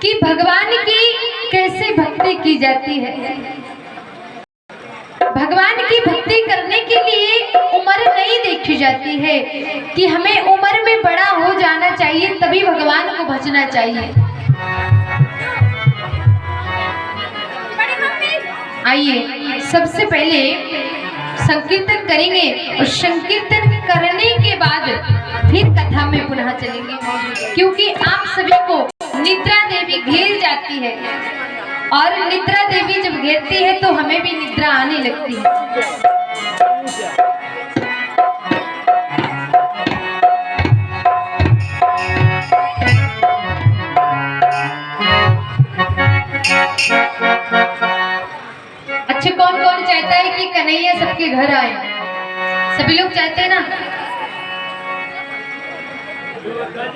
कि भगवान की कैसे भक्ति की जाती है। भगवान की भक्ति करने के लिए उम्र नहीं देखी जाती है कि हमें उम्र में बड़ा हो जाना चाहिए तभी भगवान को भजना चाहिए। आइए सबसे पहले संकीर्तन करेंगे और संकीर्तन करने के बाद फिर कथा में पुनः चलेंगे, क्योंकि आप सभी को निद्रा देवी घेर जाती है और निद्रा देवी जब घेरती है तो हमें भी निद्रा आने लगती है। अच्छा, कौन कौन चाहता है कि कन्हैया सबके घर आए? सभी लोग चाहते हैं ना?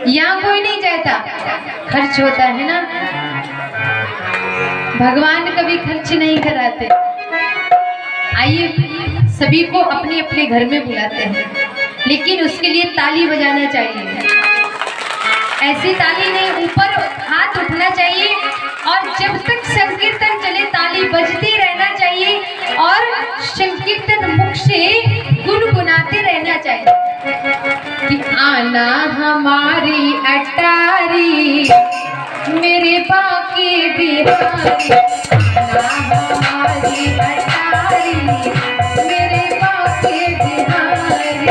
यहाँ कोई नहीं चाहता, खर्च होता है ना। भगवान कभी खर्च नहीं कराते। आइए सभी को अपने अपने घर में बुलाते हैं, लेकिन उसके लिए ताली बजाना चाहिए। ऐसी ताली नहीं, ऊपर हाथ उठना चाहिए और जब तक संकीर्तन चले ताली बजती रहना चाहिए और संकीर्तन मुख से गुनगुनाते रहना चाहिए कि आना हमारी अटारी मेरे बाके बिहारी, आना हमारी अटारी मेरे बाके बिहारी।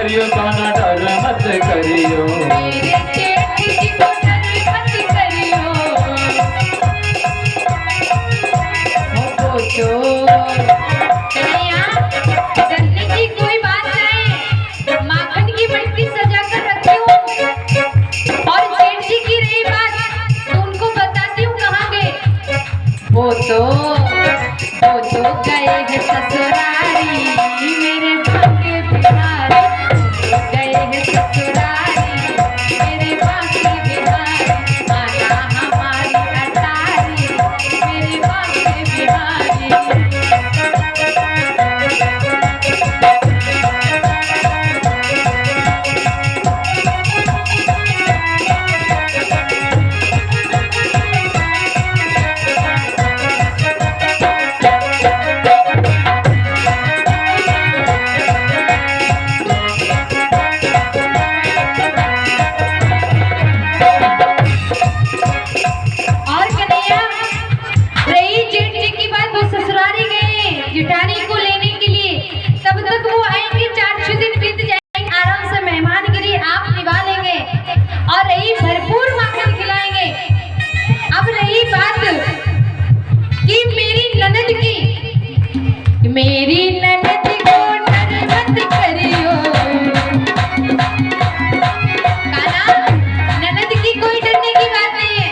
करियो काना डर मत करियो, मेरे जेठ जी को डर मत करियो। वो तो कन्हैया डरने की कोई बात नहीं, माखन की बट्टी सजा कर रखी हूँ। और जेठ जी की रही बात तो उनको बताती हूँ कहाँ गए। वो तो गए हैं ससुरारी, मेरे भाग्य बिहारी। गए हैं ससुरारी, मेरे भाग्य बिहारी। आना हमारी अटारी, मेरे भाग्य बिहारी। जिठानी को लेने के लिए, तब तक वो आएंगे, 4-6 दिन बीत जाएंगे, आराम से मेहमानगिरी आप निभा लेंगे और रही भरपूर माखन खिलाएंगे। अब रही बात कि मेरी ननद की, मेरी ननद को डर मत करियो। काना, ननद की कोई डरने की बात नहीं है,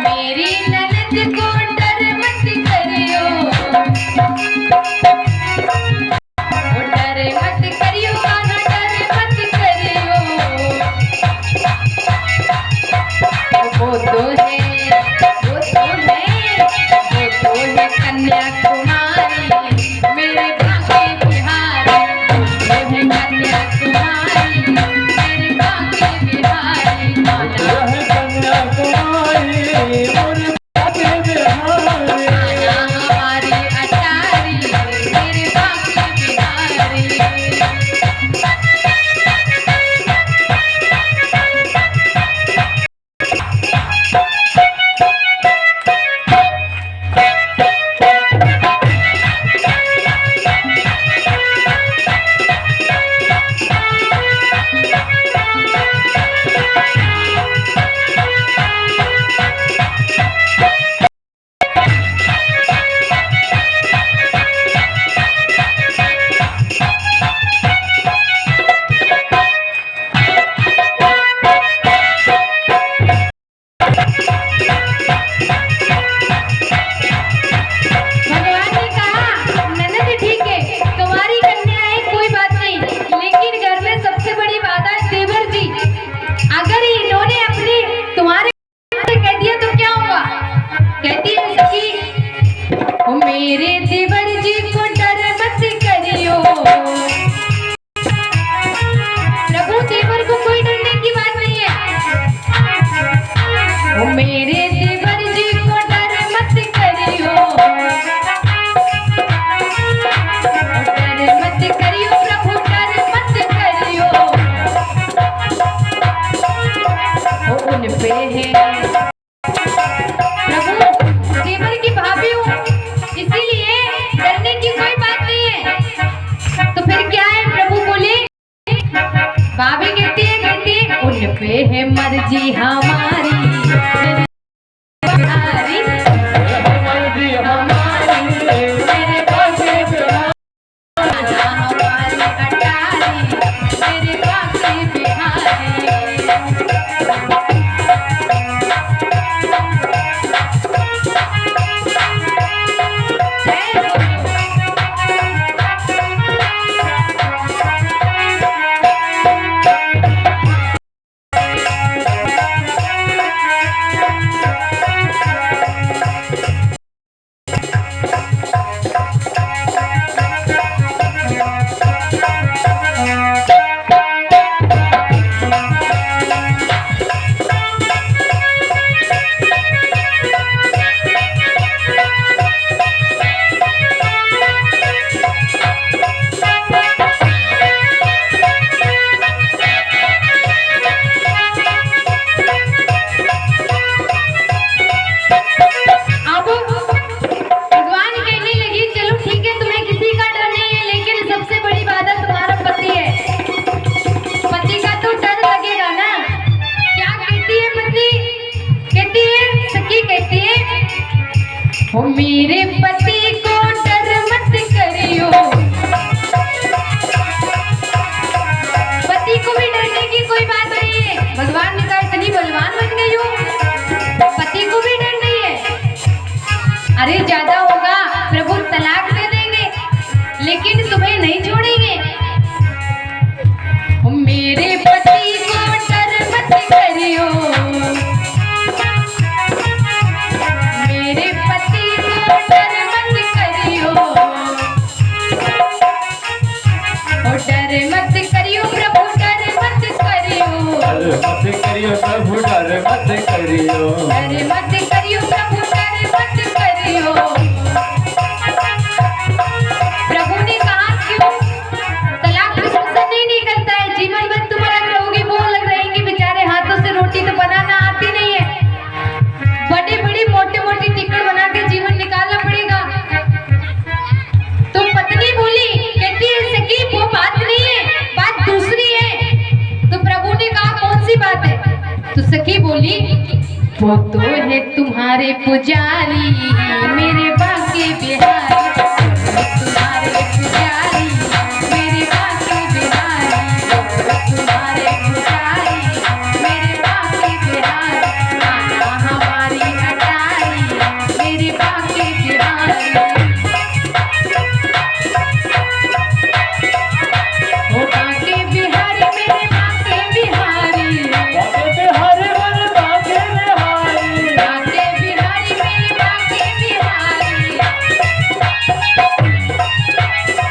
मेरी ननद को डर मत करियो। डर मत करियो काना, डर मत करियो। वो तो है कन्याकुमारी, मेरे भाग्य बिहारी। वो है कन्याकुमारी, मेरे भाग्य बिहारी। वो है कन्याकुमारी मोर भाग्य बिहारी। आना हमारी अटारी, मेरे भाग्य बिहारी। मेरे देवर जी को डर मत करियो। प्रभु देवर को कोई डरने की बात नहीं है। मेरे देवर जी को डर मत करियो, डर मत करियो प्रभु, डर मत करियो। उन पे है प्रभु देवर की भाभी हूँ, इसीलिए डरने की कोई बात नहीं है। तो फिर क्या है, प्रभु बोले, भाभी कहती है उन पे है मर्जी हमारी, मर्जी हमारी, मेरे भाग्य बिहारी। हमारी अटारी, मेरे भाग्य बिहारी। लेकिन तुम्हें नहीं छोड़ेंगे। मेरे पति को डर मत करियो, मेरे पति को डर मत करियो, ओ डर मत करियो प्रभु डर मत करियो, डर मत करियो प्रभु डर मत करियो, डर मत करियो प्रभु डर मत करियो। प्रभु ने कहा क्यों? तलाक किसको पसंद नहीं करता है? जीवन भर तुम अलग रहोगे, वो अलग रहेंगे, बेचारे हाथों से रोटी तो बनाना आती नहीं है, बड़ी बड़ी मोटी मोटी टिकट बना के जीवन निकालना पड़ेगा। तो पत्नी बोली, कहती है सखी वो बात नहीं है, बात दूसरी है। तो प्रभु ने कहा कौन सी बात है? तो सखी बोली वो तो है तुम्हारे पुजारी मेरे बाके बिहारी, तुम्हारे पुजारी मेरे बाके बिहारी, तुम्हारे पुजारी मेरे बाके बिहारी, आना हमारी अटारी मेरे बाके बिहारी। ओ बाके बिहारी मेरे बाके बिहारी, बाके बिहारी मेरे बाके बिहारी, बाके बिहारी मेरे बाके बिहारी,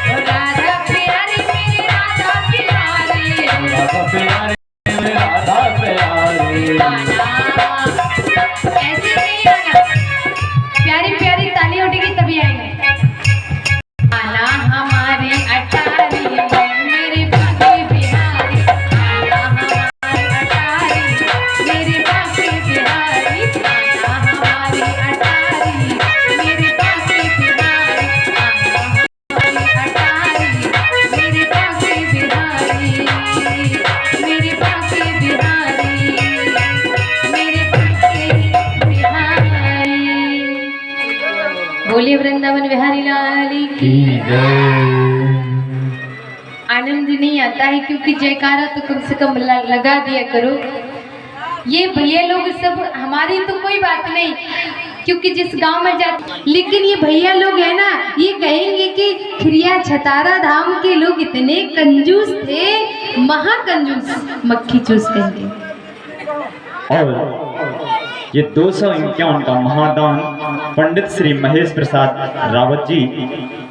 ओ राधा प्यारी मेरे राधा प्यारी, राधा प्यारी मेरे राधा प्यारी। आना ऐसे नहीं आना, प्यारी प्यारी ताली उठेगी तभी आएंगे। आना हमारी अटारी मेरे बाके बिहारी, आना हमारी अटारी मेरे बाके बिहारी, आना हमारी अटारी मेरे बाके बिहारी, आना हमारी अटारी मेरे बाके बिहारी, मेरे बाके बिहारी, मेरे बाके बिहारी। बोलिए वृंदावन बिहारी लाल की। आनंद नहीं आता है क्योंकि जयकारा तो कम से कम लगा दिया करो। ये भैया लोग सब, हमारी तो कोई बात नहीं क्योंकि जिस गांव में जाते, लेकिन ये भैया लोग है ना, ये कहेंगे कि खिरिया छतारा धाम के लोग इतने कंजूस थे, महाकंजूस, मक्खी चूस कहेंगे। और ये 251 का महादान पंडित श्री महेश प्रसाद रावत जी,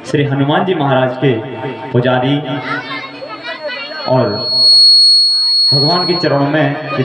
श्री हनुमान जी महाराज के पुजारी और भगवान के चरणों में ये